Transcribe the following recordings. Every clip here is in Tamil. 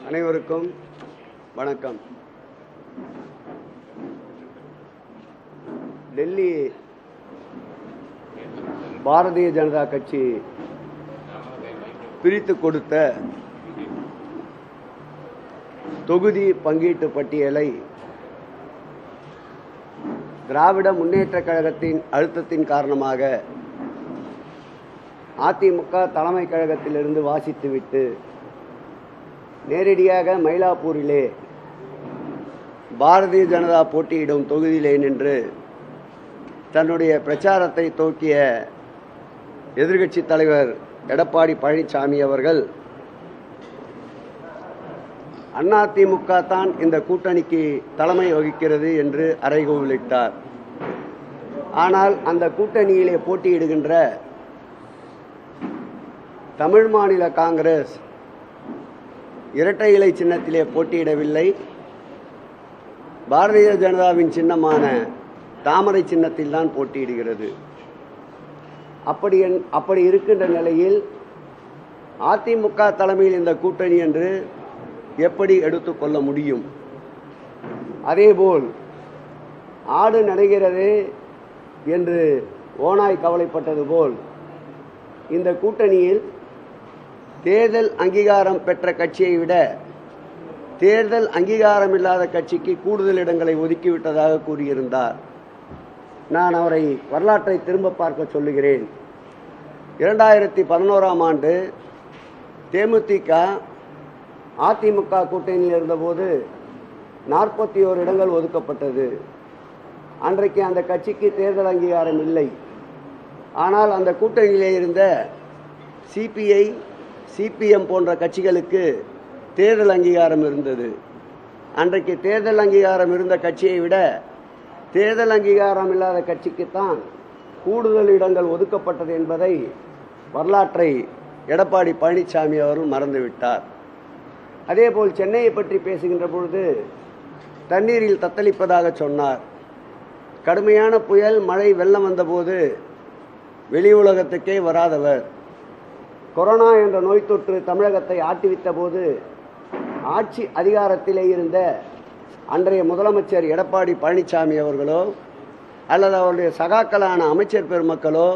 அனைவருக்கும் வணக்கம். டெல்லி பாரதிய ஜனதா கட்சி பிரித்து கொடுத்த தொகுதி பங்கீட்டு பட்டியலை திராவிட முன்னேற்ற கழகத்தின் அழுத்தத்தின் காரணமாக அதிமுக தலைமை கழகத்திலிருந்து வாசித்துவிட்டு நேரடியாக மயிலாப்பூரிலே பாரதிய ஜனதா போட்டியிடும் தொகுதியிலே நின்று தன்னுடைய பிரச்சாரத்தை துவக்கிய எதிர்க்கட்சி தலைவர் எடப்பாடி பழனிசாமி அவர்கள் அதிமுக தான் இந்த கூட்டணிக்கு தலைமை வகிக்கிறது என்று அறைகூவலிட்டார். ஆனால் அந்த கூட்டணியிலே போட்டியிடுகின்ற தமிழ் மாநில காங்கிரஸ் இரட்டை இலை சின்னத்திலே போட்டியிடவில்லை. பாரதிய ஜனதாவின் சின்னமான தாமரை சின்னத்தில் தான் போட்டியிடுகிறது. அப்படி இருக்கின்ற நிலையில் அதிமுக தலைமையில் இந்த கூட்டணி என்று எப்படி எடுத்துக்கொள்ள முடியும்? அதேபோல் ஆடு நடைகிறது என்று ஓநாய் கவலைப்பட்டது போல் இந்த கூட்டணியில் தேர்தல் அங்கீகாரம் பெற்ற கட்சியை விட தேர்தல் அங்கீகாரம் இல்லாத கட்சிக்கு கூடுதல் இடங்களை ஒதுக்கிவிட்டதாக கூறியிருந்தார். நான் அவரை வரலாற்றை திரும்ப பார்க்க சொல்லுகிறேன். 2011ஆம் ஆண்டு தேமுதிக அதிமுக கூட்டணியில் இருந்தபோது 41 இடங்கள் ஒதுக்கப்பட்டது. அன்றைக்கு அந்த கட்சிக்கு தேர்தல் அங்கீகாரம் இல்லை. ஆனால் அந்த கூட்டணியிலே இருந்த சிபிஐ, சிபிஎம் போன்ற கட்சிகளுக்கு தேர்தல் அங்கீகாரம் இருந்தது. அன்றைக்கு தேர்தல் அங்கீகாரம் இருந்த கட்சியை விட தேர்தல் அங்கீகாரம் இல்லாத கட்சிக்குத்தான் கூடுதல் இடங்கள் ஒதுக்கப்பட்டது என்பதை வரலாற்றை எடப்பாடி பழனிசாமி அவர்கள் மறந்துவிட்டார். அதேபோல் சென்னையை பற்றி பேசுகின்ற பொழுது தண்ணீரில் தத்தளிப்பதாக சொன்னார். கடுமையான புயல், மழை, வெள்ளம் வந்தபோது வெளி உலகத்துக்கே வராதவர். கொரோனா என்ற நோய் தொற்று தமிழகத்தை ஆட்டிவித்த போது ஆட்சி அதிகாரத்திலே இருந்த அன்றைய முதலமைச்சர் எடப்பாடி பழனிசாமி அவர்களோ அல்லது அவருடைய சகாக்களான அமைச்சர் பெருமக்களோ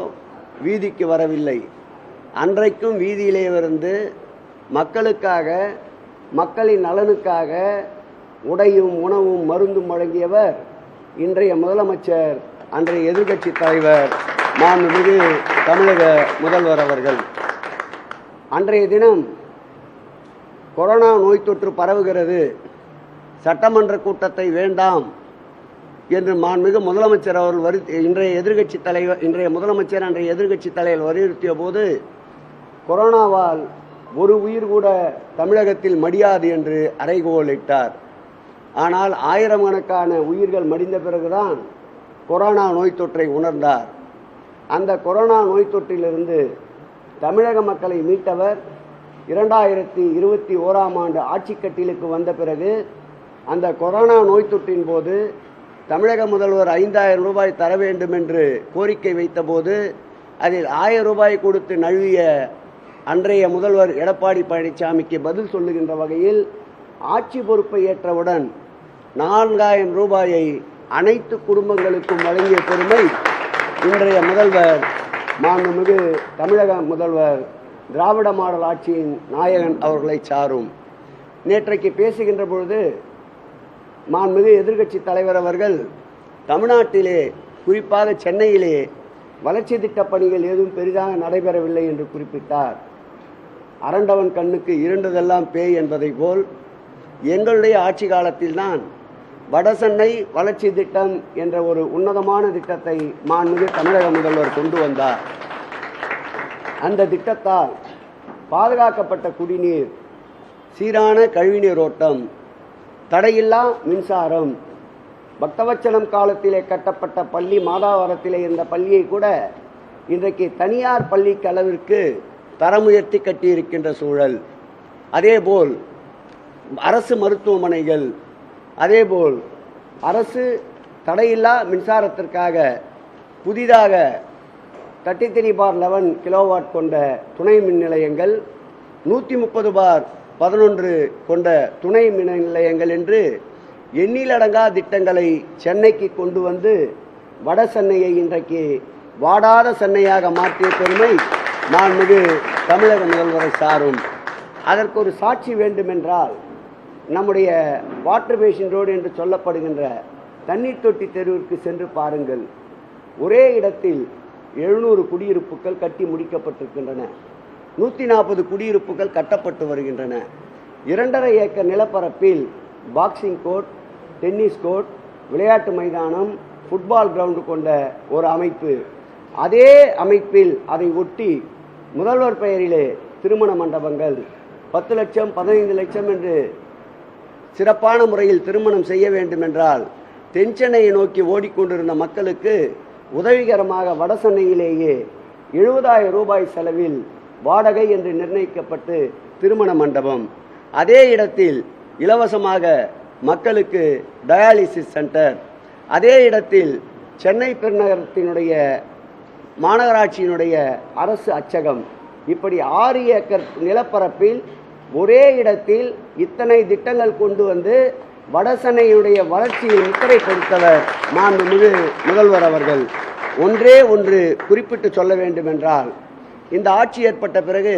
வீதிக்கு வரவில்லை. அன்றைக்கும் வீதியிலே இருந்து மக்களுக்காக, மக்களின் நலனுக்காக உடையும் உணவும் மருந்தும் வழங்கியவர் இன்றைய முதலமைச்சர், அன்றைய எதிர்க்கட்சி தலைவர் மாண்புமிகு தமிழக முதல்வர் அவர்கள். அன்றைய தினம் கொரோனா நோய் தொற்று பரவுகிறது, சட்டமன்ற கூட்டத்தை வேண்டாம் என்று மாண்புமிகு முதலமைச்சர் அவர்கள் இன்றைய முதலமைச்சர் அன்றைய எதிர்க்கட்சி தலைவர் வலியுறுத்திய போது கொரோனாவால் ஒரு உயிர் கூட தமிழகத்தில் மடியாது என்று அறைகோலிட்டார். ஆனால் ஆயிரக்கணக்கான உயிர்கள் மடிந்த பிறகுதான் கொரோனா நோய் தொற்றை உணர்ந்தார். அந்த கொரோனா நோய் தொற்றிலிருந்து தமிழக மக்களை மீட்டவர் 2021ஆம் ஆண்டு ஆட்சி கட்டிலுக்கு வந்த பிறகு அந்த கொரோனா நோய் தொற்றின் போது தமிழக முதல்வர் 5000 ரூபாய் தர வேண்டும் என்று கோரிக்கை வைத்தபோது அதில் 1000 ரூபாய் கொடுத்து நழுவிய அன்றைய முதல்வர் எடப்பாடி பழனிசாமிக்கு பதில் சொல்லுகின்ற வகையில் ஆட்சி பொறுப்பை ஏற்றவுடன் 4000 ரூபாயை அனைத்து குடும்பங்களுக்கும் வழங்கிய பெருமை இன்றைய முதல்வர் மாண்புமிகு தமிழக முதல்வர் திராவிட மாடல் ஆட்சியின் நாயகன் அவர்களை சாரும். நேற்றைக்கு பேசுகின்ற பொழுது மாண்புமிகு எதிர்க்கட்சி தலைவர் அவர்கள் தமிழ்நாட்டிலே, குறிப்பாக சென்னையிலே வளர்ச்சி திட்ட பணிகள் ஏதும் பெரிதாக நடைபெறவில்லை என்று குறிப்பிட்டார். அரண்டவன் கண்ணுக்கு இருண்டதெல்லாம் பேய் என்பதை போல் எங்களுடைய ஆட்சி காலத்தில்தான் வடசென்னை வளர்ச்சி திட்டம் என்ற ஒரு உன்னதமான திட்டத்தை மாண்புமிகு தமிழக முதல்வர் கொண்டு வந்தார். அந்த திட்டத்தால் பாதுகாக்கப்பட்ட குடிநீர், சீரான கழிவுநீர் ஓட்டம், தடையில்லா மின்சாரம், பக்தவச்சலம் காலத்திலே கட்டப்பட்ட பள்ளி, மாதாவரத்திலே இருந்த பள்ளியை கூட இன்றைக்கு தனியார் பள்ளிக்கு அளவிற்கு தரமுயர்த்தி கட்டியிருக்கின்ற சூழல். அதேபோல் அரசு மருத்துவமனைகள், அதேபோல் அரசு தடையில்லா மின்சாரத்திற்காக புதிதாக 33/11 கிலோவாட் கொண்ட துணை மின் நிலையங்கள், 130 11 கொண்ட துணை மின் நிலையங்கள் என்று எண்ணிலடங்கா திட்டங்களை சென்னைக்கு கொண்டு வந்து வட சென்னையை இன்றைக்கு வாடாத சென்னையாக மாற்றிய பெருமை மாண்புமிகு தமிழக முதல்வரை சாரும். அதற்கு ஒரு சாட்சி வேண்டுமென்றால் நம்முடைய வாட்டர் பேசின் ரோடு என்று சொல்லப்படுகின்ற தண்ணீர் தொட்டி தெருவிற்கு சென்று பாருங்கள். ஒரே இடத்தில் 700 குடியிருப்புகள் கட்டி முடிக்கப்பட்டிருக்கின்றன. 140 குடியிருப்புகள் கட்டப்பட்டு வருகின்றன. 2.5 ஏக்கர் நிலப்பரப்பில் பாக்ஸிங் கோர்ட், டென்னிஸ் கோர்ட், விளையாட்டு மைதானம், ஃபுட்பால் கிரவுண்டு கொண்ட ஒரு அமைப்பு. அதே அமைப்பில் அதை ஒட்டி முதல்வர் பெயரிலே திருமண மண்டபங்கள் 10 லட்சம் 15 லட்சம் என்று சிறப்பான முறையில் திருமணம் செய்ய வேண்டும் என்றால் தென் சென்னையை நோக்கி ஓடிக்கொண்டிருந்த மக்களுக்கு உதவிகரமாக வட சென்னையிலேயே 70,000 ரூபாய் செலவில் வாடகை என்று நிர்ணயிக்கப்பட்டு திருமண மண்டபம், அதே இடத்தில் இலவசமாக மக்களுக்கு டயாலிசிஸ் சென்டர், அதே இடத்தில் சென்னை பெருநகரத்தினுடைய மாநகராட்சியினுடைய அரசு அச்சகம், இப்படி 6 ஏக்கர் நிலப்பரப்பில் ஒரே இடத்தில் இத்தனை திட்டங்கள் கொண்டு வந்து வட சென்னையுடைய வளர்ச்சியை முத்திரை கொடுத்தவர் மாண்புமிகு முதல்வர் அவர்கள். ஒன்றே ஒன்று குறிப்பிட்டு சொல்ல வேண்டும் என்றால், இந்த ஆட்சி ஏற்பட்ட பிறகு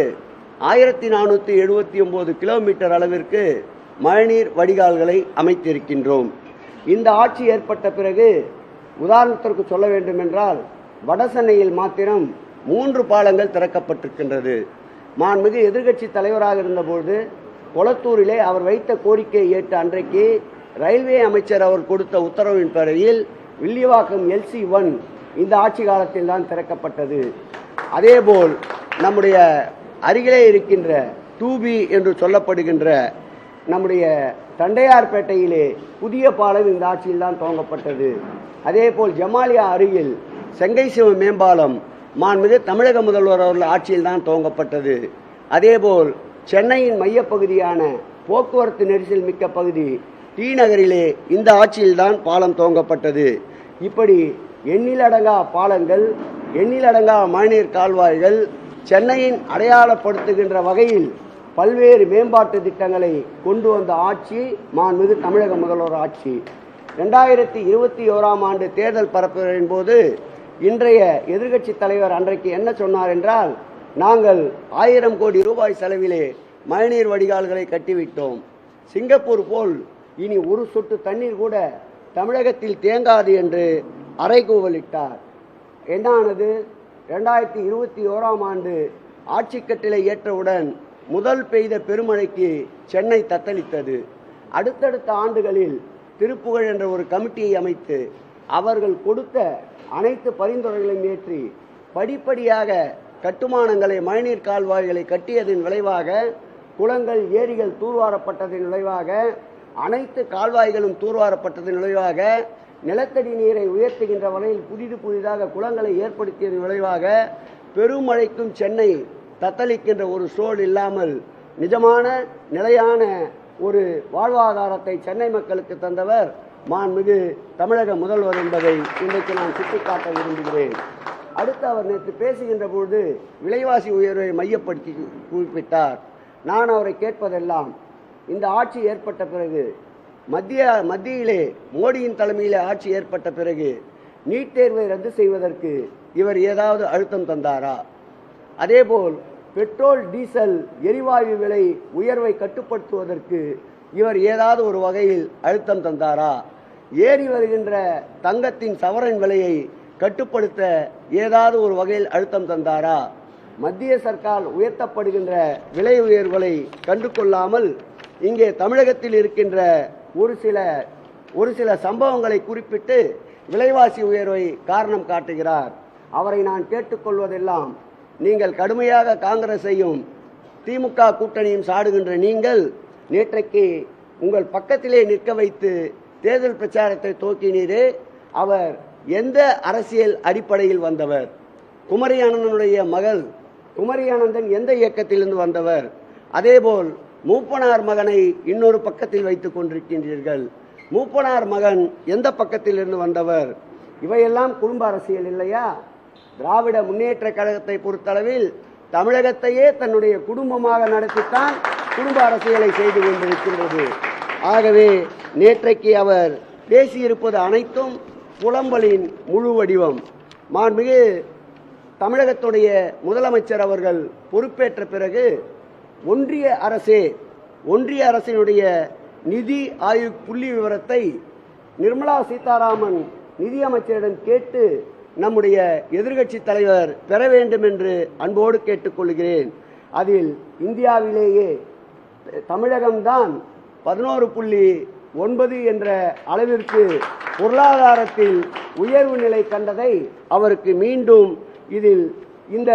1479 கிலோமீட்டர் அளவிற்கு மழைநீர் வடிகால்களை அமைத்திருக்கின்றோம். இந்த ஆட்சி ஏற்பட்ட பிறகு உதாரணத்திற்கு சொல்ல வேண்டும் என்றால் வட சென்னையில் மாத்திரம் 3 பாலங்கள் திறக்கப்பட்டிருக்கின்றது. மாண்புமிகு எதிர்க்கட்சி தலைவராக இருந்தபோது கொளத்தூரிலே அவர் வைத்த கோரிக்கையை ஏற்ற அன்றைக்கு ரயில்வே அமைச்சர் அவர் கொடுத்த உத்தரவின் பேரில் வில்லிவாக்கம் LC1 இந்த ஆட்சி காலத்தில் தான் திறக்கப்பட்டது. அதேபோல் நம்முடைய அருகிலே இருக்கின்ற 2B என்று சொல்லப்படுகின்ற நம்முடைய தண்டையார்பேட்டையிலே புதிய பாலம் இந்த ஆட்சியில் தான் துவங்கப்பட்டது. அதேபோல் ஜமாலியா அருகில் செங்கைசிவ மேம்பாலம் மாண்புமிகு தமிழக முதல்வர் அவர்கள் ஆட்சியில் தான் துவங்கப்பட்டது. அதேபோல் சென்னையின் மையப்பகுதியான போக்குவரத்து நெரிசல் மிக்க பகுதி டி நகரிலே இந்த ஆட்சியில்தான் பாலம் துவங்கப்பட்டது. இப்படி எண்ணிலடங்கா பாலங்கள், எண்ணிலடங்கா மழைநீர் கால்வாய்கள், சென்னையின் அடையாளப்படுத்துகின்ற வகையில் பல்வேறு மேம்பாட்டு திட்டங்களை கொண்டு வந்த ஆட்சி மாண்புமிகு தமிழக முதல்வர் ஆட்சி. 2021 ஆண்டு தேர்தல் பரப்புரையின் போது இன்றைய எதிர்க்கட்சி தலைவர் அன்றைக்கு என்ன சொன்னார் என்றால், நாங்கள் 1000 கோடி ரூபாய் செலவிலே மழைநீர் வடிகால்களை கட்டிவிட்டோம். சிங்கப்பூர் போல் இனி ஒரு சொட்டு தண்ணீர் கூட தமிழகத்தில் தேங்காது என்று அறைகூவலிட்டார். என்ன ஆனது? 2021 ஆண்டு ஆட்சி கட்டிலை ஏற்றவுடன் முதல் பெய்த பெருமழைக்கு சென்னை தத்தளித்தது. அடுத்தடுத்த ஆண்டுகளில் திருப்புகழ் என்ற ஒரு கமிட்டியை அமைத்து அவர்கள் கொடுத்த அனைத்து பரிந்துரைகளையும் ஏற்றி படிப்படியாக கட்டுமானங்களை, மழைநீர் கால்வாய்களை கட்டியதன் விளைவாக குளங்கள், ஏரிகள் தூர்வாரப்பட்டதன் விளைவாக, அனைத்து கால்வாய்களும் தூர்வாரப்பட்டதன் விளைவாக, நிலத்தடி நீரை உயர்த்துகின்ற வகையில் புதிதாக குளங்களை ஏற்படுத்தியதன் விளைவாக பெருமழைக்கும் சென்னை தத்தளிக்கின்ற ஒரு சூழல் இல்லாமல் நிஜமான நிலையான ஒரு வாழ்வாதாரத்தை சென்னை மக்களுக்கு தந்தவர் மாண்புமிகு தமிழக முதல்வர் என்பதை இன்றைக்கு நான் சுட்டிக்காட்ட விரும்புகிறேன். அடுத்து அவர் நேற்று பேசுகின்ற பொழுது விலைவாசி உயர்வை மையப்படுத்தி குறிப்பிட்டார். நான் அவரை கேட்பதெல்லாம், இந்த ஆட்சி ஏற்பட்ட பிறகு மத்தியிலே மோடியின் தலைமையிலே ஆட்சி ஏற்பட்ட பிறகு நீட் தேர்வை ரத்து செய்வதற்கு இவர் ஏதாவது அழுத்தம் தந்தாரா? அதேபோல் பெட்ரோல், டீசல், எரிவாயு விலை உயர்வை கட்டுப்படுத்துவதற்கு இவர் ஏதாவது ஒரு வகையில் அழுத்தம் தந்தாரா? ஏறி வருகின்ற தங்கத்தின் சவரன் விலையை கட்டுப்படுத்த ஏதாவது ஒரு வகையில் அழுத்தம் தந்தாரா? மத்திய சர்க்கார் உயர்த்தப்படுகின்ற விலை உயர்வுகளை கண்டு கொள்ளாமல் இங்கே தமிழகத்தில் இருக்கின்ற ஒரு சில சம்பவங்களை குறிப்பிட்டு விலைவாசி உயர்வை காரணம் காட்டுகிறார். அவரை நான் கேட்டுக்கொள்வதெல்லாம், நீங்கள் கடுமையாக காங்கிரஸையும் திமுக கூட்டணியும் சாடுகின்ற நீங்கள் நேற்றைக்கு உங்கள் பக்கத்திலே நிற்க வைத்து தேர்தல் பிரச்சாரத்தை துவக்கினீரே, அவர் எந்த அரசியல் அடிப்படையில் வந்தவர்? குமரி அனந்தனுடைய மகள் குமரி அனந்தன் எந்த இயக்கத்திலிருந்து வந்தவர்? அதேபோல் மூப்பனார் மகனை இன்னொரு பக்கத்தில் வைத்துக் கொண்டிருக்கின்றீர்கள். மூப்பனார் மகன் எந்த பக்கத்திலிருந்து வந்தவர்? இவையெல்லாம் குடும்ப அரசியல் இல்லையா? திராவிட முன்னேற்ற கழகத்தை பொறுத்தளவில் தமிழகத்தையே தன்னுடைய குடும்பமாக நடத்தித்தான் குடும்ப அரசியலை செய்து கொண்டிருக்கின்றது. ஆகவே நேற்றைக்கு அவர் பேசியிருப்பது அனைத்தும் புலம்பலின் முழு வடிவம். மாண்புமிகு தமிழகத்துடைய முதலமைச்சர் அவர்கள் பொறுப்பேற்ற பிறகு ஒன்றிய அரசினுடைய நிதி ஆயோக் புள்ளி விவரத்தை நிர்மலா சீதாராமன் நிதியமைச்சரிடம் கேட்டு நம்முடைய எதிர்க்கட்சி தலைவர் பெற வேண்டும் என்று அன்போடு கேட்டுக்கொள்கிறேன். அதில் இந்தியாவிலேயே தமிழகம்தான் 11.9 என்ற அளவிற்கு பொருளாதாரத்தில் உயர்வு நிலை கண்டதை அவருக்கு மீண்டும் இதில் இந்த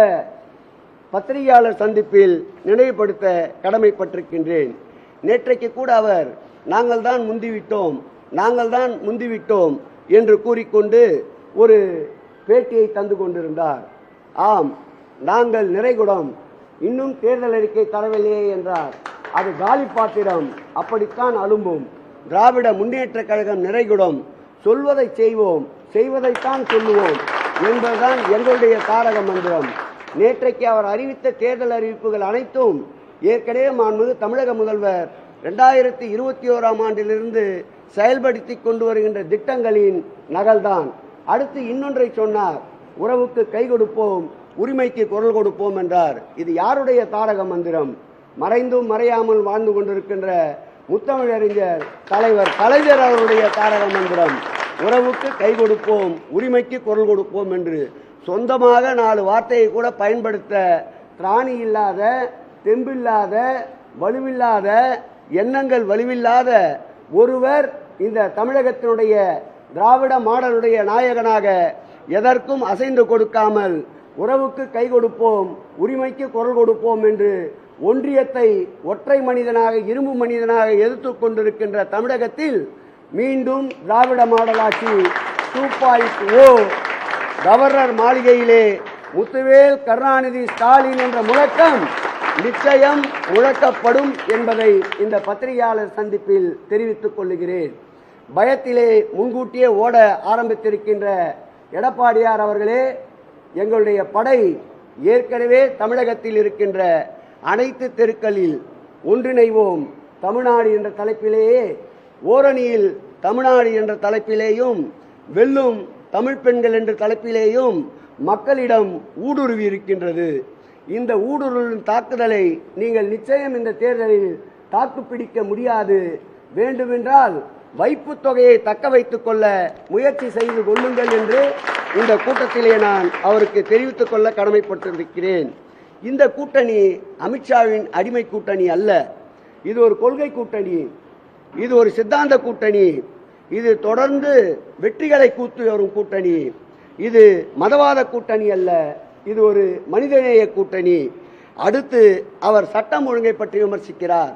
பத்திரிகையாளர் சந்திப்பில் நினைவுபடுத்த கடமைப்பட்டிருக்கின்றேன். நேற்றைக்கு கூட அவர் நாங்கள் தான் முந்திவிட்டோம் என்று கூறிக்கொண்டு ஒரு பேட்டியை தந்து கொண்டிருந்தார். ஆம், நாங்கள் நிறைகுடம், இன்னும் தேர்தல் அறிக்கை தரவில்லையே என்றார். அது காலி பாத்திரம், அப்படித்தான் அலும்பும். திராவிட முன்னேற்ற கழகம் நிறைகுடம், சொல்வதை செய்வோம், செய்வதைத்தான் சொல்லுவோம் என்பதுதான் எங்களுடைய தாரக மந்திரம். நேற்றைக்கு அவர் அறிவித்த தேர்தல் அறிவிப்புகள் அனைத்தும் ஏற்கனவே மாண்புமிகு தமிழக முதல்வர் 2021ஆம் ஆண்டிலிருந்து செயல்படுத்தி கொண்டு வருகின்ற திட்டங்களின் நகல்தான். அடுத்து இன்னொன்றை சொன்னார், உறவுக்கு கை கொடுப்போம், உரிமைக்கு குரல் கொடுப்போம் என்றார். இது யாருடைய தாரக மந்திரம்? மறைந்தும் மறையாமல் வாழ்ந்து கொண்டிருக்கின்ற முத்தமிழறிஞர் தலைவர் கலைஞர் அவருடைய தாரக மந்திரம். உறவுக்கு கை கொடுப்போம், உரிமைக்கு குரல் கொடுப்போம் என்று சொந்தமாக 4 வார்த்தையை கூட பயன்படுத்த திராணி இல்லாத, தெம்பில்லாத, வலுவில்லாத, எண்ணங்கள் வலுவில்லாத ஒருவர் இந்த தமிழகத்தினுடைய திராவிட மாடலுடைய நாயகனாக எதற்கும் அசைந்து கொடுக்காமல் உறவுக்கு கை கொடுப்போம், உரிமைக்கு குரல் கொடுப்போம் என்று ஒன்றியத்தை ஒற்றை மனிதனாக, இரும்பு மனிதனாக எதிர்த்து கொண்டிருக்கின்ற தமிழகத்தில் மீண்டும் திராவிட மாடல் ஆட்சி 2.0 கவர்னர் மாளிகையிலே முத்துவேல் கருணாநிதி ஸ்டாலின் என்ற முழக்கம் நிச்சயம் முழக்கப்படும் என்பதை இந்த பத்திரிகையாளர் சந்திப்பில் தெரிவித்துக் கொள்கிறேன். பயத்திலே முன்கூட்டியே ஓட ஆரம்பித்திருக்கின்ற எடப்பாடியார் அவர்களே, எங்களுடைய படை ஏற்கனவே தமிழகத்தில் இருக்கின்ற அனைத்து தெருக்களில் ஒன்றிணைவோம் தமிழ்நாடு என்ற தலைப்பிலேயே, ஓரணியில் தமிழ்நாடு என்ற தலைப்பிலேயும், வெல்லும் தமிழ் பெண்கள் என்ற தலைப்பிலேயும் மக்களிடம் ஊடுருவி இருக்கின்றது. இந்த ஊடுருவின் தாக்குதலை நீங்கள் நிச்சயம் இந்த தேர்தலில் தாக்குப்பிடிக்க முடியாது. வேண்டுமென்றால் வைப்பு தொகையை தக்க வைத்துக் கொள்ள முயற்சி செய்து கொள்ளுங்கள் என்று இந்த கூட்டத்திலே நான் அவருக்கு தெரிவித்துக் கொள்ள கடமைப்பட்டிருக்கிறேன். இந்த கூட்டணி அமித்ஷாவின் அடிமை கூட்டணி அல்ல. இது ஒரு கொள்கை கூட்டணி, இது ஒரு சித்தாந்த கூட்டணி, இது தொடர்ந்து வெற்றிகளை கூத்து வரும் கூட்டணி. இது மதவாத கூட்டணி அல்ல, இது ஒரு மனிதநேய கூட்டணி. அடுத்து அவர் சட்டம் ஒழுங்கை பற்றி விமர்சிக்கிறார்.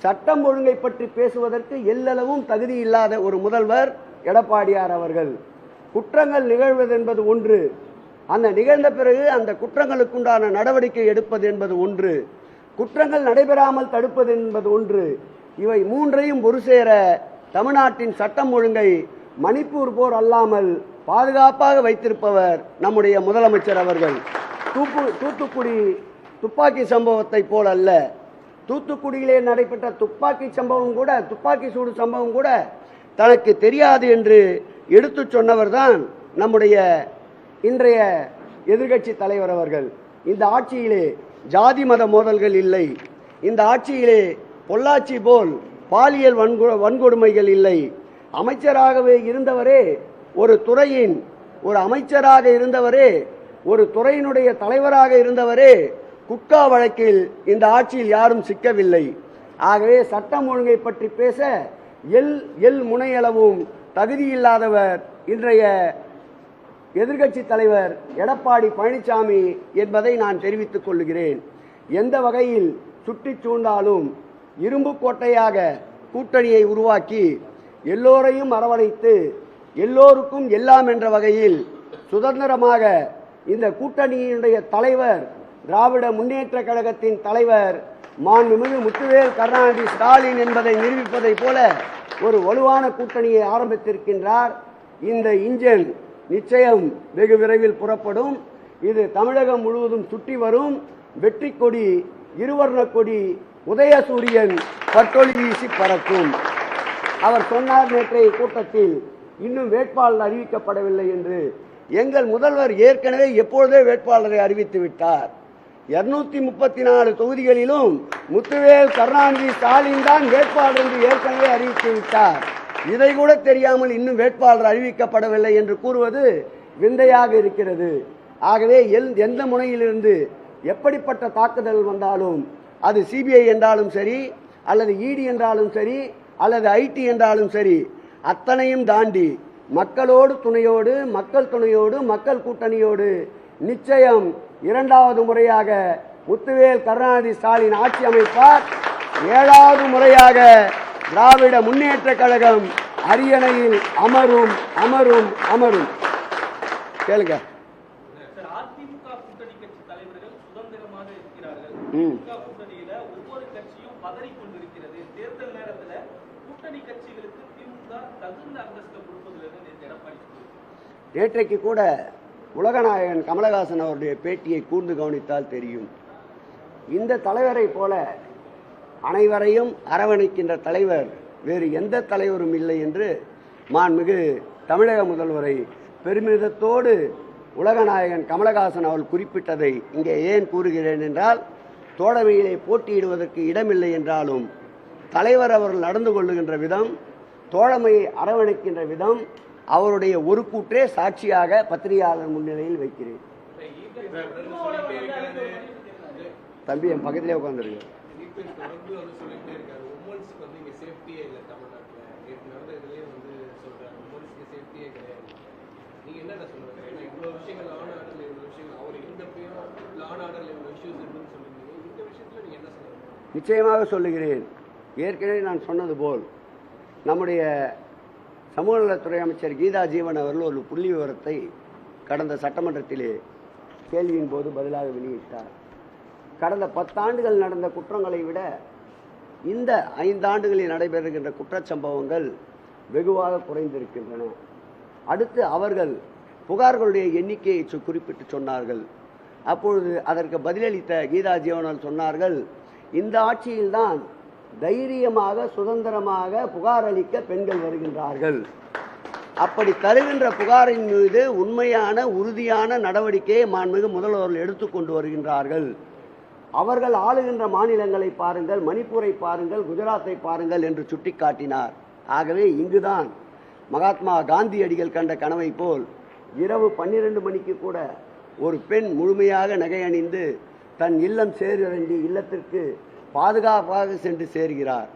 சட்டம் ஒழுங்கை பற்றி பேசுவதற்கு எல்லளவும் தகுதி இல்லாத ஒரு முதல்வர் எடப்பாடியார் அவர்கள். குற்றங்கள் நிகழ்வது என்பது ஒன்று, அந்த நிகழ்ந்த பிறகு அந்த குற்றங்களுக்குண்டான நடவடிக்கை எடுப்பது என்பது ஒன்று, குற்றங்கள் நடைபெறாமல் தடுப்பது என்பது ஒன்று. இவை மூன்றையும் ஒரு சேர தமிழ்நாட்டின் சட்டம் ஒழுங்கை மணிப்பூர் போர் அல்லாமல் பாதுகாப்பாக வைத்திருப்பவர் நம்முடைய முதலமைச்சர் அவர்கள். தூத்துக்குடி துப்பாக்கி சம்பவத்தை போல் அல்ல, தூத்துக்குடியிலே நடைபெற்ற துப்பாக்கி சூடு சம்பவம் கூட தனக்கு தெரியாது என்று எடுத்து சொன்னவர் தான் நம்முடைய இன்றைய எதிர்க்கட்சி தலைவர் அவர்கள். இந்த ஆட்சியிலே ஜாதி மத மோதல்கள் இல்லை, இந்த ஆட்சியிலே பொள்ளாச்சி போல் பாலியல் வன்கொடுமைகள் இல்லை. அமைச்சராகவே இருந்தவரே, ஒரு அமைச்சராக இருந்தவரே, ஒரு துறையினுடைய தலைவராக இருந்தவரே குட்கா வழக்கில் இந்த ஆட்சியில் யாரும் சிக்கவில்லை. ஆகவே சட்டம் ஒழுங்கை பற்றி பேச எல் முனையளவும் தகுதியில்லாதவர் இன்றைய எதிர்க்கட்சி தலைவர் எடப்பாடி பழனிசாமி என்பதை நான் தெரிவித்துக் கொள்கிறேன். எந்த வகையில் சுற்றி சூழ்ந்தாலும் இரும்பு கோட்டையாக கூட்டணியை உருவாக்கி எல்லோரையும் அரவணைத்து எல்லோருக்கும் எல்லாம் என்ற வகையில் சுதந்திரமாக இந்த கூட்டணியினுடைய தலைவர், திராவிட முன்னேற்ற கழகத்தின் தலைவர் மாண்புமிகு முத்துவேல் கருணாநிதி ஸ்டாலின் என்பதை நிரூபிப்பதை போல ஒரு வலுவான கூட்டணியை ஆரம்பித்திருக்கின்றார். இந்த இன்ஜின் நிச்சயம் வெகு விரைவில் புறப்படும். இது தமிழகம் முழுவதும் சுற்றி வரும். வெற்றி கொடி, இருவர்ண கொடி உதயசூரியன் பட்டொளி வீசி பறக்கும். அவர் சொன்னார் நேற்றைய கூட்டத்தில் இன்னும் வேட்பாளர் அறிவிக்கப்படவில்லை என்று. எங்கள் முதல்வர் ஏற்கனவே எப்பொழுதே வேட்பாளரை அறிவித்து விட்டார். 234 தொகுதிகளிலும் முத்துவேல் கருணாநிதி ஸ்டாலின் தான் வேட்பாளர் என்று ஏற்கனவே அறிவித்து விட்டார். இதை கூட தெரியாமல் இன்னும் வேட்பாளர் அறிவிக்கப்படவில்லை என்று கூறுவது விந்தையாக இருக்கிறது. ஆகவே எந்த முனையிலிருந்து எப்படிப்பட்ட தாக்குதல் வந்தாலும், அது சிபிஐ என்றாலும் சரி, அல்லது இடி என்றாலும் சரி, அல்லது ஐடி என்றாலும் சரி, அத்தனையும் தாண்டி மக்களோடு துணையோடு, மக்கள் துணையோடு, மக்கள் கூட்டணியோடு நிச்சயம் இரண்டாவது முறையாக முத்துவேல் கருணாநிதி ஸ்டாலின் ஆட்சி அமைப்பார். 7வது முறையாக திராவிட முன்னேற்ற கழகம் அரியணையில் அமரும் அமரும் அமரும். கேளுங்க. அதிமுக கூட்டணி கட்சி தலைவர்கள் சுதந்திரமாக இருக்கிறார்கள். கூட்டணியில ஒவ்வொரு கட்சியும் பதறிக் கொண்டிருக்கிறது. தேர்தல் நேரத்தில் கூட்டணி கட்சிகளுக்கு திமுக தகுந்த அந்தஸ்து கொடுப்பதிலிருந்து எடப்பாடி நேற்றைக்கு கூட உலகநாயகன் கமலஹாசன் அவருடைய பேட்டியை கூர்ந்து கவனித்தால் தெரியும். இந்த தலைவரை போல அனைவரையும் அரவணைக்கின்ற தலைவர் வேறு எந்த தலைவரும் இல்லை என்று மாண்புமிகு தமிழக முதல்வரை பெருமிதத்தோடு உலகநாயகன் கமலஹாசன் அவர்கள் குறிப்பிட்டதை இங்கே ஏன் கூறுகிறேன் என்றால், தோழமையிலே போட்டியிடுவதற்கு இடமில்லை என்றாலும் தலைவர் அவர்கள் நடந்து கொள்ளுகின்ற விதம், தோழமையை அரவணைக்கின்ற விதம், அவருடைய ஒரு கூற்றே சாட்சியாக பத்திரிகையாளர் முன்னிலையில் வைக்கிறேன். தம்பி என் பக்கத்திலே உட்காந்துருக்கு. நிச்சயமாக சொல்லுகிறேன். ஏற்கனவே நான் சொன்னது போல் நம்முடைய சமூக நலத்துறை அமைச்சர் கீதா ஜீவன் அவர்கள் ஒரு புள்ளி விவரத்தை கடந்த சட்டமன்றத்திலே கேள்வியின் போது பதிலாக வெளியிட்டார். கடந்த 10 ஆண்டுகள் நடந்த குற்றங்களை விட இந்த 5 ஆண்டுகளில் நடைபெறுகின்ற குற்றச்சம்பவங்கள் வெகுவாக குறைந்திருக்கின்றன. அடுத்து அவர்கள் புகார்களுடைய எண்ணிக்கையை குறிப்பிட்டு சொன்னார்கள். அப்பொழுது அதற்கு பதிலளித்த கீதா ஜீவன் சொன்னார்கள், இந்த ஆட்சியில்தான் தைரியமாக சுதந்திரமாக புகார் அளிக்க பெண்கள் வருகின்றார்கள். அப்படி தருகின்ற புகாரின் மீது உண்மையான உறுதியான நடவடிக்கையை மாண்புமிகு முதல்வர்கள் எடுத்துக்கொண்டு வருகின்றார்கள். அவர்கள் ஆளுகின்ற மாநிலங்களை பாருங்கள், மணிப்பூரை பாருங்கள், குஜராத்தை பாருங்கள் என்று சுட்டிக்காட்டினார். ஆகவே இங்குதான் மகாத்மா காந்தியடிகள் கண்ட கனவை போல் இரவு 12 மணிக்கு கூட ஒரு பெண் முழுமையாக நகை அணிந்து தன் இல்லம் சேர வேண்டிய இல்லத்திற்கு பாதுகாப்பாக சென்று சேர்கிறார்.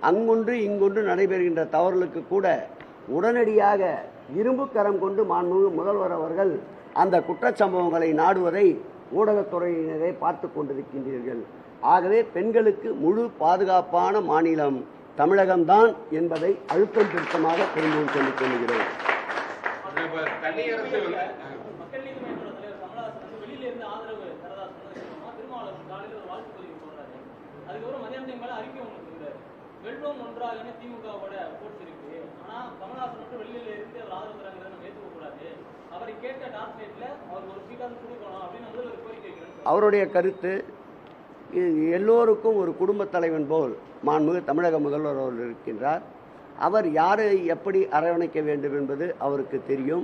அங்கொன்று இங்கொன்று நடைபெறுகின்ற தவறுகளுக்கு கூட உடனடியாக இரும்பு கரம் கொண்டு மாண்புமிகு முதல்வர் அவர்கள் அந்த குற்றச்சம்பவங்களை நாடுவதை ஊடகத்துறையினரை பார்த்து கொண்டிருக்கின்றீர்கள். ஆகவே பெண்களுக்கு முழு பாதுகாப்பான மாநிலம் தமிழகம்தான் என்பதை அழுத்தம் திருத்தமாக திரும்பவும் சொல்லிக் கொள்கிறேன். அவருடைய கருத்து எல்லோருக்கும் ஒரு குடும்பத் தலைவன் போல் மாண்புமிகு தமிழக முதல்வர் அவர்கள் இருக்கின்றார். அவர் யாரை எப்படி அரவணைக்க வேண்டும் என்பது அவருக்கு தெரியும்.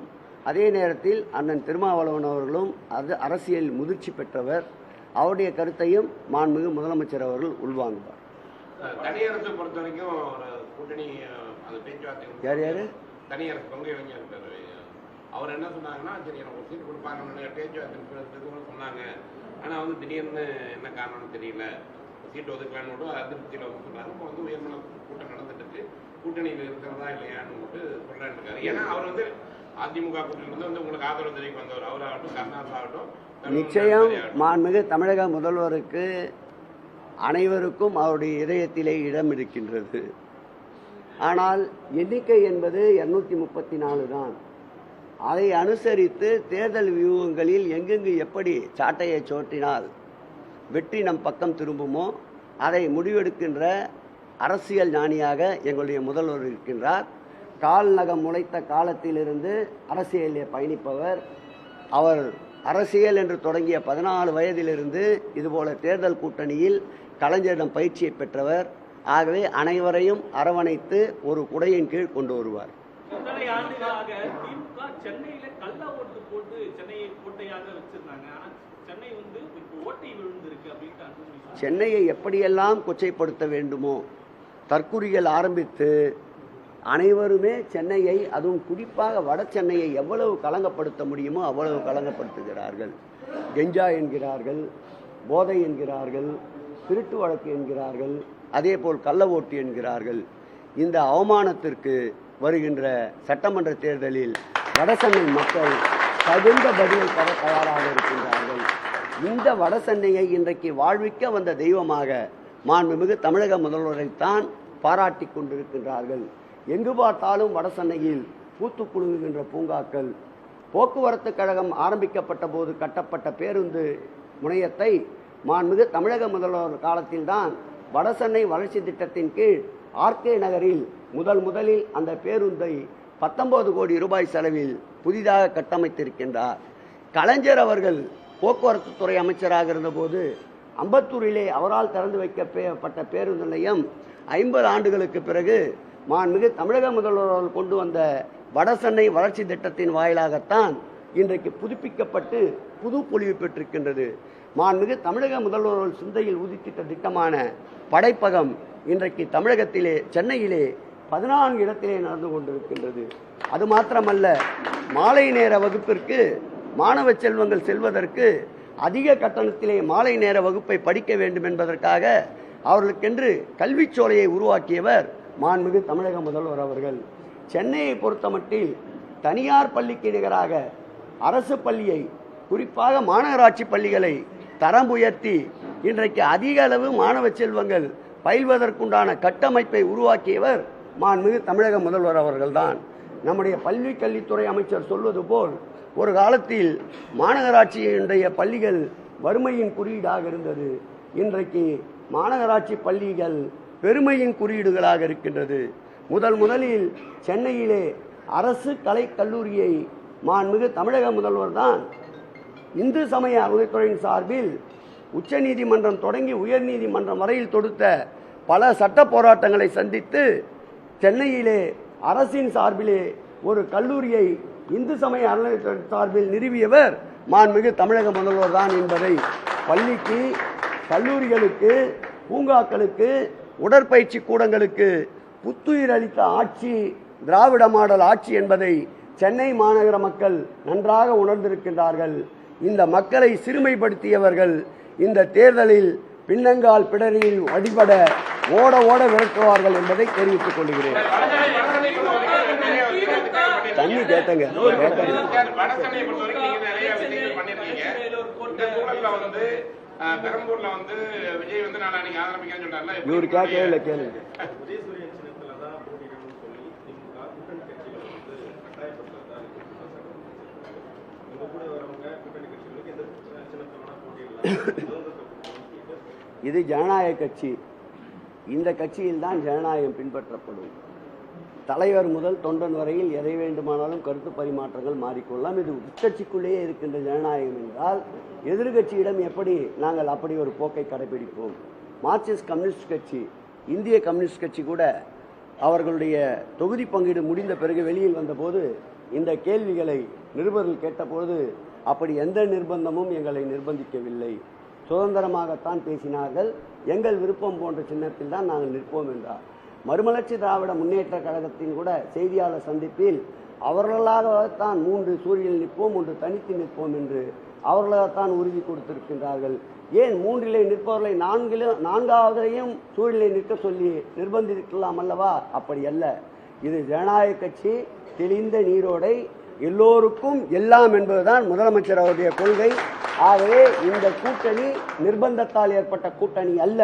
அதே நேரத்தில் அண்ணன் திருமாவளவன் அவர்களும் அரசியல் முதிர்ச்சி பெற்றவர். அவருடைய கருத்தையும் மாண்புமிகு முதலமைச்சர் அவர்கள் உள்வாங்குவார். தனியரசு பொறுத்த வரைக்கும் கூட்டணி பேச்சுவார்த்தை யார் யாரு தனியரசு கொங்கை இருக்காரு. அவர் என்ன சொன்னாங்கன்னா, சரி எனக்கு ஒரு சீட்டு கொடுப்பாங்க பேச்சுவார்த்தை சொன்னாங்க. ஆனால் திடீர்னு என்ன காரணம்னு தெரியல, சீட்டு ஒதுக்கலான்னு அதிருப்தியில் சொன்னாங்க. இப்போ உயர்மன கூட்டம் நடந்துட்டு இருக்கு, கூட்டணியில் இருக்கிறதா இல்லையான்னு சொல்றான்னு இருக்காரு. ஏன்னா அவர் அதிமுக கூட்டணியிலிருந்து உங்களுக்கு ஆதரவு தெரிவிக்க வந்தவர் அவராகட்டும், கருணாநிதி ஆகட்டும். நிச்சயம் மாண்புமிகு தமிழக முதல்வருக்கு அனைவருக்கும் அவருடைய இதயத்திலே இடம் இருக்கின்றது. ஆனால் எண்ணிக்கை என்பது 234 தான். அதை அனுசரித்து தேர்தல் வியூகங்களில் எங்கெங்கு எப்படி சாட்டையை சோற்றினால் வெற்றி நம் பக்கம் திரும்புமோ அதை முடிவெடுக்கின்ற அரசியல் ஞானியாக எங்களுடைய முதல்வர் இருக்கின்றார். கால் நகம் முளைத்த காலத்திலிருந்து அரசியலிலே பயணிப்பவர். அவர் அரசியல் என்று தொடங்கிய 14 வயதிலிருந்து இதுபோல தேர்தல் கூட்டணியில் கலைஞரிடம் பயிற்சியை பெற்றவர். ஆகவே அனைவரையும் அரவணைத்து ஒரு குடையின் கீழ் கொண்டு வருவார். இத்தனை ஆண்டுகளாக திமுக சென்னையில கள்ள ஓட்டு போட்டு சென்னையை கோட்டையாக வச்சிருந்தாங்க. ஆனா சென்னை இப்போ ஓட்டை விழுந்திருக்கு அப்படின்னு சென்னையை எப்படியெல்லாம் கொச்சைப்படுத்த வேண்டுமோ தற்குறிகள் ஆரம்பித்து அனைவருமே சென்னையை, அதுவும் குறிப்பாக வட சென்னையை எவ்வளவு கலங்கப்படுத்த முடியுமோ அவ்வளவு கலங்கப்படுத்துகிறார்கள். கெஞ்சா என்கிறார்கள், போதை என்கிறார்கள், திருட்டு வழக்கு என்கிறார்கள், அதே போல் கள்ள ஓட்டு என்கிறார்கள். இந்த அவமானத்திற்கு வருகின்ற சட்டமன்ற தேர்தலில் வடசென்னை மக்கள் தகுந்த பதிலை தர தயாராக இருக்கின்றார்கள். இந்த வடசென்னையை இன்றைக்கு வாழ்விக்க வந்த தெய்வமாக மாண்புமிகு தமிழக முதல்வரைத்தான் பாராட்டி கொண்டிருக்கின்றார்கள். எங்கு பார்த்தாலும் வடசென்னையில் பூத்து குலுங்குகின்ற பூங்காக்கள். போக்குவரத்து கழகம் ஆரம்பிக்கப்பட்ட போது கட்டப்பட்ட பேருந்து முனையத்தை மாண்புமிகு தமிழக முதல்வர் காலத்தில்தான் வடசென்னை வளர்ச்சி திட்டத்தின் கீழ் ஆர்கே நகரில் முதலில் அந்த பேருந்தை 19 கோடி ரூபாய் செலவில் புதிதாக கட்டமைத்திருக்கின்றார். கலைஞர் அவர்கள் போக்குவரத்து துறை அமைச்சராக இருந்தபோது அம்பத்தூரிலே அவரால் திறந்து வைக்கப்பட்ட பேருந்து நிலையம் 50 ஆண்டுகளுக்கு பிறகு மாண்புமிகு தமிழக முதல்வர் கொண்டு வந்த வடசென்னை வளர்ச்சி திட்டத்தின் வாயிலாகத்தான் இன்றைக்கு புதுப்பிக்கப்பட்டு புது பொலிவு பெற்றிருக்கின்றது. மாண்புமிகு தமிழக முதல்வர்கள் சிந்தையில் உதித்திட்ட திட்டமான படைப்பகம் இன்றைக்கு தமிழகத்திலே சென்னையிலே 14 இடத்திலே நடந்து கொண்டிருக்கின்றது. அது மாத்திரமல்ல, மாலை நேர வகுப்பிற்கு மாணவ செல்வங்கள் செல்வதற்கு அதிக கட்டணத்திலே மாலை நேர வகுப்பை படிக்க வேண்டும் என்பதற்காக அவர்களுக்கென்று கல்விச்சோலையை உருவாக்கியவர் மாண்புமிகு தமிழக முதல்வர் அவர்கள். சென்னையை பொறுத்தமட்டில் தனியார் பள்ளிக்கு நிகராக அரசு பள்ளியை, குறிப்பாக மாநகராட்சி பள்ளிகளை தரம் உயர்த்தி இன்றைக்கு அதிக அளவு மாணவ செல்வங்கள் பயில்வதற்குண்டான கட்டமைப்பை உருவாக்கியவர் மாண்புமிகு தமிழக முதல்வர் அவர்கள்தான். நம்முடைய பள்ளி கல்வித்துறை அமைச்சர் சொல்வது போல் ஒரு காலத்தில் மாநகராட்சியினுடைய பள்ளிகள் வறுமையின் குறியீடாக இருந்தது. இன்றைக்கு மாநகராட்சி பள்ளிகள் பெருமையின் குறியீடுகளாக இருக்கின்றது. முதலில் சென்னையிலே அரசு கலை கல்லூரியை மாண்புமிகு தமிழக முதல்வர் தான் இந்து சமய அறநிலையத்துறையின் சார்பில் உச்ச நீதிமன்றம் தொடங்கி உயர் நீதிமன்றம் வரையில் தொடுத்த பல சட்ட போராட்டங்களை சந்தித்து சென்னையிலே அரசின் சார்பிலே ஒரு கல்லூரியை இந்து சமய அறநிலையத்துறை சார்பில் நிறுவியவர் மாண்புமிகு தமிழக முதல்வர் தான் என்பதை பள்ளிக்கு, கல்லூரிகளுக்கு, பூங்காக்களுக்கு, உடற்பயிற்சி கூடங்களுக்கு புத்துயிர் அளித்த ஆட்சி திராவிட மாடல் ஆட்சி என்பதை சென்னை மாநகர மக்கள் நன்றாக உணர்ந்திருக்கின்றார்கள். இந்த மக்களை சிறுமைப்படுத்தியவர்கள் இந்த தேர்தலில் பின்னங்கால் பிடரில் அடிபட ஓட விரட்டுவார்கள் என்பதை தெரிவித்துக் கொள்கிறேன். தண்ணி கேட்டங்க பெரம்பூர்ல விஜய் நாளைக்கு ஆரம்பிக்கன்னு சொல்றாருல, இவரு கேட்கவே இல்லை. கேளுங்க. இது ஜனநாயக கட்சி. இந்த கட்சியில் தான் ஜனநாயகம் பின்பற்றப்படும். தலைவர் முதல் தொண்டன் வரையில் எதை வேண்டுமானாலும் கருத்து பரிமாற்றங்கள் மாறிக்கொள்ளலாம். இது உட்கட்சிக்குள்ளேயே இருக்கின்ற ஜனநாயகம் என்றால் எதிர்கட்சியிடம் எப்படி நாங்கள் அப்படி ஒரு போக்கை கடைபிடிப்போம்? மார்க்சிஸ்ட் கம்யூனிஸ்ட் கட்சி, இந்திய கம்யூனிஸ்ட் கட்சி கூட அவர்களுடைய தொகுதி பங்கீடு முடிந்த பிறகு வெளியில் வந்தபோது இந்த கேள்விகளை நிருபர்கள் கேட்டபோது அப்படி எந்த நிர்பந்தமும் எங்களை நிர்பந்திக்கவில்லை, சுதந்திரமாகத்தான் பேசினார்கள், எங்கள் விருப்பம் போன்ற சின்னத்தில் தான் நாங்கள் நிற்போம் என்றார். மறுமலர்ச்சி திராவிட முன்னேற்ற கழகத்தின் கூட செய்தியாளர் சந்திப்பில் அவர்களாகத்தான் 3 சூரியனில் நிற்போம், 1 தனித்து நிற்போம் என்று அவர்களாகத்தான் உறுதி கொடுத்திருக்கின்றார்கள். ஏன் 3 நிற்பவர்களை 4வது சூரியனை நிற்க சொல்லி நிர்பந்திக்கலாம் அல்லவா? அப்படி அல்ல. இது ஜனநாயக கட்சி, தெளிந்த நீரோடை, எல்லோருக்கும் எல்லாம் என்பதுதான் முதலமைச்சர் அவருடைய கொள்கை. ஆகவே இந்த கூட்டணி நிர்பந்தத்தால் ஏற்பட்ட கூட்டணி அல்ல.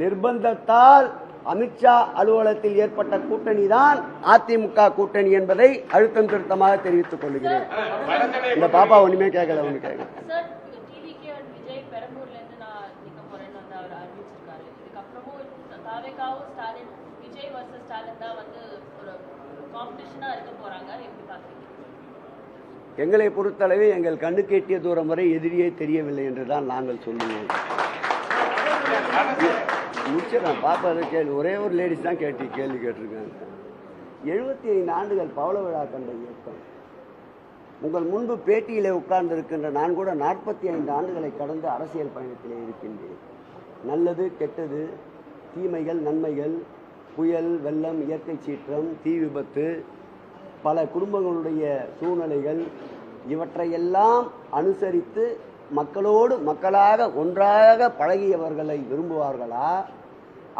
நிர்பந்தத்தால் அமித்ஷா அலுவலகத்தில் ஏற்பட்ட கூட்டணி தான் அதிமுக கூட்டணி என்பதை அழுத்தம் திருத்தமாக தெரிவித்துக் கொள்கிறேன். இந்த பாப்பா ஒண்ணுமே கேட்கல. ஒண்ணு கேட்கல. எங்களை பொறுத்தளவு எங்கள் கண்ணுக்கு எட்டிய தூரம் வரை எதிரியே தெரியவில்லை என்றுதான் நாங்கள் சொல்லுவோம். முடிச்சிடறேன் பாப்பா. அதை கேள்வி ஒரே ஒரு லேடிஸ் தான் கேள்வி கேட்டிருக்காங்க. 75 ஆண்டுகள் பவள விழா கண்ட இயக்கம். உங்கள் முன்பு பேட்டியிலே உட்கார்ந்து இருக்கின்ற நான் கூட 45 ஆண்டுகளை கடந்து அரசியல் பயணத்திலே இருக்கின்றேன். நல்லது கெட்டது, தீமைகள் நன்மைகள், புயல் வெள்ளம், இயற்கை சீற்றம், தீ விபத்து, பல குடும்பங்களுடைய சூழ்நிலைகள், இவற்றையெல்லாம் அனுசரித்து மக்களோடு மக்களாக ஒன்றாக பழகியவர்களை விரும்புவார்களா,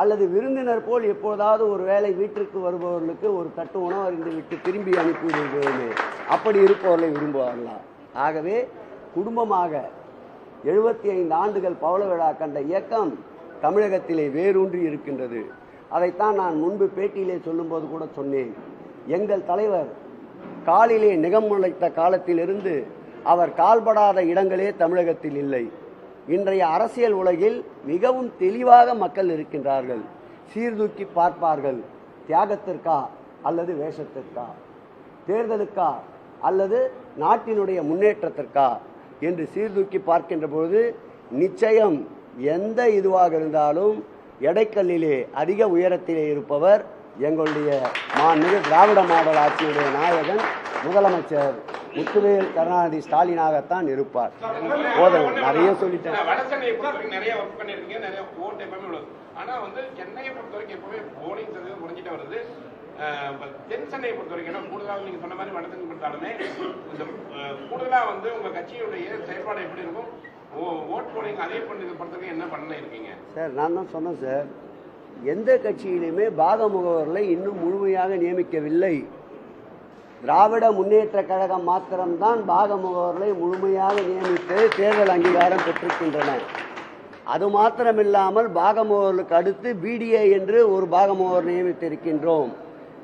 அல்லது விருந்தினர் போல் எப்போதாவது ஒரு வேளை வீட்டிற்கு வருபவர்களுக்கு ஒரு தட்டு உணவு அறிந்து விட்டு திரும்பி அனுப்பிவிடுவேன் அப்படி இருப்பவர்களை விரும்புவார்களா? ஆகவே குடும்பமாக 75 ஆண்டுகள் பவள விழா கண்ட இயக்கம் தமிழகத்திலே வேரூன்றி இருக்கின்றது. அதைத்தான் நான் முன்பு பேட்டியிலே சொல்லும்போது கூட சொன்னேன். எங்கள் தலைவர் காலிலே நிகம் முளைத்த காலத்திலிருந்து அவர் கால்படாத இடங்களே தமிழகத்தில் இல்லை. இன்றைய அரசியல் உலகில் மிகவும் தெளிவாக மக்கள் இருக்கின்றார்கள். சீர்தூக்கி பார்ப்பார்கள். தியாகத்திற்கா அல்லது வேஷத்திற்கா, தேர்தலுக்கா அல்லது நாட்டினுடைய முன்னேற்றத்திற்கா என்று சீர்தூக்கி பார்க்கின்ற பொழுது நிச்சயம் எந்த இதுவாக இருந்தாலும் எடைக்கல்லிலே அதிக உயரத்திலே இருப்பவர் எங்களுடைய மாண்புமிகு திராவிட மாடல் ஆட்சியுடைய நாயகன் முதலமைச்சர் முத்துவேல் கருணாநிதி ஸ்டாலினாகத்தான் இருப்பார். போதும், நிறைய சொல்லிட்டேன். வடசென்னையை பொறுத்தவரைக்கும் நிறைய ஒர்க் பண்ணிருக்கீங்க, நிறைய ஓட்டு எப்பவுமே உள்ளது. ஆனா சென்னையை பொறுத்த வரைக்கும் எப்பவுமே போலிங் சதவீதம் குறைஞ்சிட்டே வருது. தென் சென்னையை பொறுத்த வரைக்கும் கூடுதலாக நீங்க சொன்ன மாதிரி வடசென்னை கொடுத்தாலுமே இந்த கூடுதலா உங்க கட்சியுடைய செயல்பாடு எப்படி இருக்கும்? ஓட் போலிங் அதே பொறுத்தவரைக்கும் என்ன பண்ண இருக்கீங்க சார்? நான் தான் சொன்னேன் சார், எந்த கட்சியிலுமே பாக முகவர்களை இன்னும் முழுமையாக நியமிக்கவில்லை. திராவிட முன்னேற்ற கழகம் மாத்திரம்தான் பாக முகவர்களை முழுமையாக நியமித்து தேர்தல் அங்கீகாரம் பெற்றிருக்கின்றன. அது மாத்திரமில்லாமல் பாக முகவர்களுக்கு அடுத்து பிடிஏ என்று ஒரு பாக முகவர் நியமித்திருக்கின்றோம்.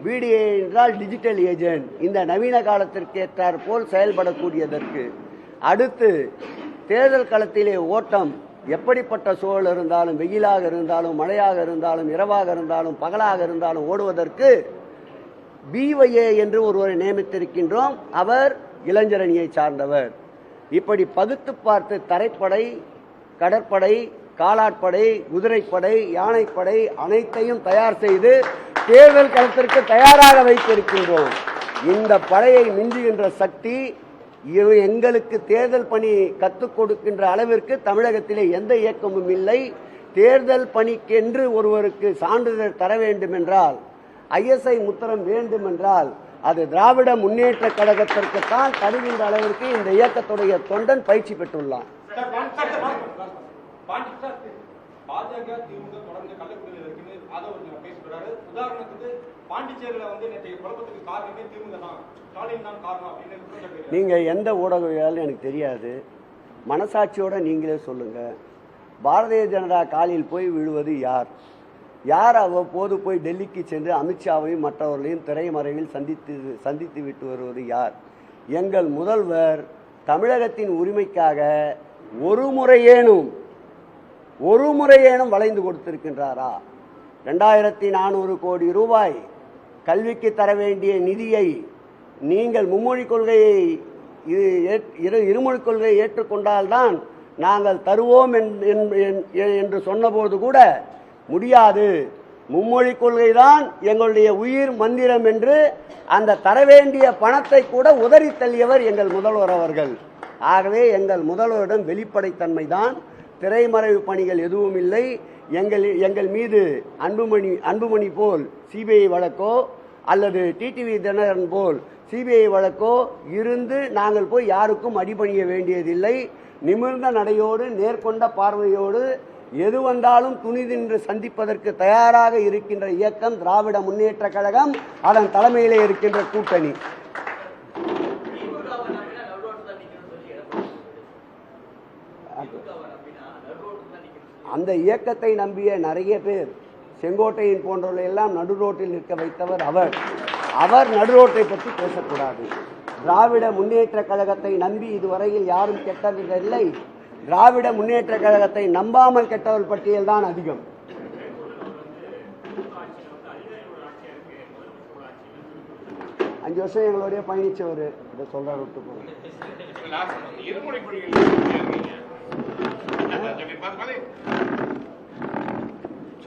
பிடிஏ என்றால் டிஜிட்டல் ஏஜென்ட், இந்த நவீன காலத்திற்கு ஏற்றாற் போல் செயல்படக்கூடியதற்கு. அடுத்து தேர்தல் களத்திலே ஓட்டம் எப்படிப்பட்ட சூழல் இருந்தாலும், வெயிலாக இருந்தாலும், மழையாக இருந்தாலும், இரவாக இருந்தாலும், பகலாக இருந்தாலும் ஓடுவதற்கு பிஒஏ என்று ஒருவரை நியமித்திருக்கின்றோம். அவர் இளைஞரணியை சார்ந்தவர். இப்படி பகுத்து பார்த்து தரைப்படை, கடற்படை, காலாட்படை, குதிரைப்படை, யானைப்படை அனைத்தையும் தயார் செய்து தேர்தல் களத்திற்கு தயாராக வைத்திருக்கின்றோம். இந்த படையை மிஞ்சுகின்ற சக்தி எங்களுக்கு தேர்தல் பணி கற்றுக் கொடுக்கின்ற அளவிற்கு தமிழகத்திலே எந்த இயக்கமும் இல்லை. தேர்தல் பணிக்கென்று ஒருவருக்கு சான்றிதழ் தர வேண்டும் என்றால், ISI முத்திரம் வேண்டும் என்றால், அது திராவிட முன்னேற்ற கழகத்திற்கு தான் தருகின்ற அளவிற்கு இந்த இயக்கத்துடைய தொண்டன் பயிற்சி பெற்றுள்ளான். பாஜக திமுக தொடர்ந்து கள்ளக்குடியில் இருக்குன்னு ஆதரவு பேசுகிறாரு. உதாரணத்துக்கு பாண்டிச்சேரியில நேற்றைய குழப்பத்துக்கு காரணமே திமுக தான், ஸ்டாலின் தான் காரணம் அப்படின்னு. நீங்க எந்த ஊடகவியல் எனக்கு தெரியாது, மனசாட்சியோட நீங்களே சொல்லுங்க. பாரதிய ஜனதா காலில் போய் விழுவது யார்? யார் அவ்வப்போது போய் டெல்லிக்கு சென்று அமித்ஷாவையும் மற்றவர்களையும் திரைமறைவில் சந்தித்து விட்டு வருவது யார்? எங்கள் முதல்வர் தமிழகத்தின் உரிமைக்காக ஒரு முறையேனும் வளைந்து கொடுத்திருக்கின்றாரா? 2400 கோடி ரூபாய் கல்விக்கு தர வேண்டிய நிதியை நீங்கள் மும்மொழிக் கொள்கையை இருமொழிக் கொள்கையை ஏற்றுக்கொண்டால்தான் நாங்கள் தருவோம் என்று சொன்னபோது கூட முடியாது, மும்மொழிக் கொள்கைதான் எங்களுடைய உயிர் மந்திரம் என்று அந்த தர வேண்டிய பணத்தை கூட உதறி தள்ளியவர் எங்கள் முதல்வர் அவர்கள். ஆகவே எங்கள் முதல்வரிடம் வெளிப்படைத்தன்மை தான், திரைமறைவு பணிகள் எதுவும் இல்லை. எங்கள் மீது அன்புமணி போல் சிபிஐ வழக்கோ அல்லது டிடிவி தினகரன் போல் சிபிஐ வழக்கோ இருந்து நாங்கள் போய் யாருக்கும் அடிபணிய வேண்டியதில்லை. நிமிர்ந்த நடையோடு நேர்கொண்ட பார்வையோடு எது வந்தாலும் துணிதின்று சந்திப்பதற்கு தயாராக இருக்கின்ற இயக்கம் திராவிட முன்னேற்ற கழகம், அதன் தலைமையிலே இருக்கின்ற கூட்டணி. அந்த இயக்கத்தை நம்பிய நிறைய பேர், செங்கோட்டையின் போன்றவர்கள் எல்லாம் நடுரோட்டில் நிற்க வைத்தவர் அவர் நடுரோட்டை பற்றி பேசக்கூடாது. திராவிட முன்னேற்ற கழகத்தை நம்பி இதுவரையில் யாரும் கெட்டதில்லை. திராவிட முன்னேற்ற கழகத்தை நம்பாமல் கெட்டவர் பட்டியல் தான் அதிகம். அஞ்சு வருஷம் எங்களுடைய பயணிச்சவர் இதை சொல்றாரு. விட்டு போங்க.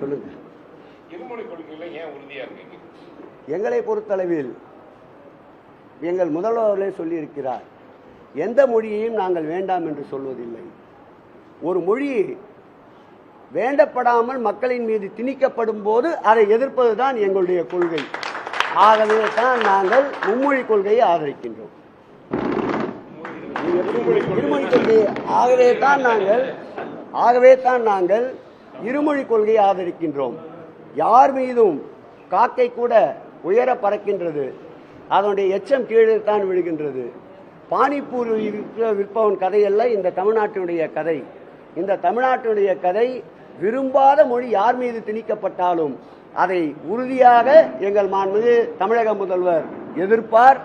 சொல்லுங்க. இருமொழி கொள்கையில ஏன் உறுதியா இருக்கீங்க? எங்களை பொறுத்தளவில் எங்கள் முதல்வர்களே சொல்லியிருக்கிறார், எந்த மொழியையும் நாங்கள் வேண்டாம் என்று சொல்வதில்லை. ஒரு மொழி வேண்டப்படாமல் மக்களின் மீது திணிக்கப்படும் போது அதை எதிர்ப்பதுதான் எங்களுடைய கொள்கை. ஆகவே தான் நாங்கள் மும்மொழி கொள்கையை ஆதரிக்கின்றோம். இருமொழி கொள்கையை ஆகவே தான் நாங்கள் இருமொழி கொள்கையை ஆதரிக்கின்றோம். யார் மீதும் காக்கை கூட உயர பறக்கின்றது, அதனுடைய எச்சம் கீழே தான் விழுகின்றது. பானிபூரி விற்பவன் கதையல்ல இந்த தமிழ்நாட்டினுடைய கதை. இந்த தமிழ்நாட்டினுடைய கதை விரும்பாத மொழி யார் மீது திணிக்கப்பட்டாலும் அதை உறுதியாக எங்கள் மாண்புமிகு தமிழக முதல்வர் எதிர்ப்பார்.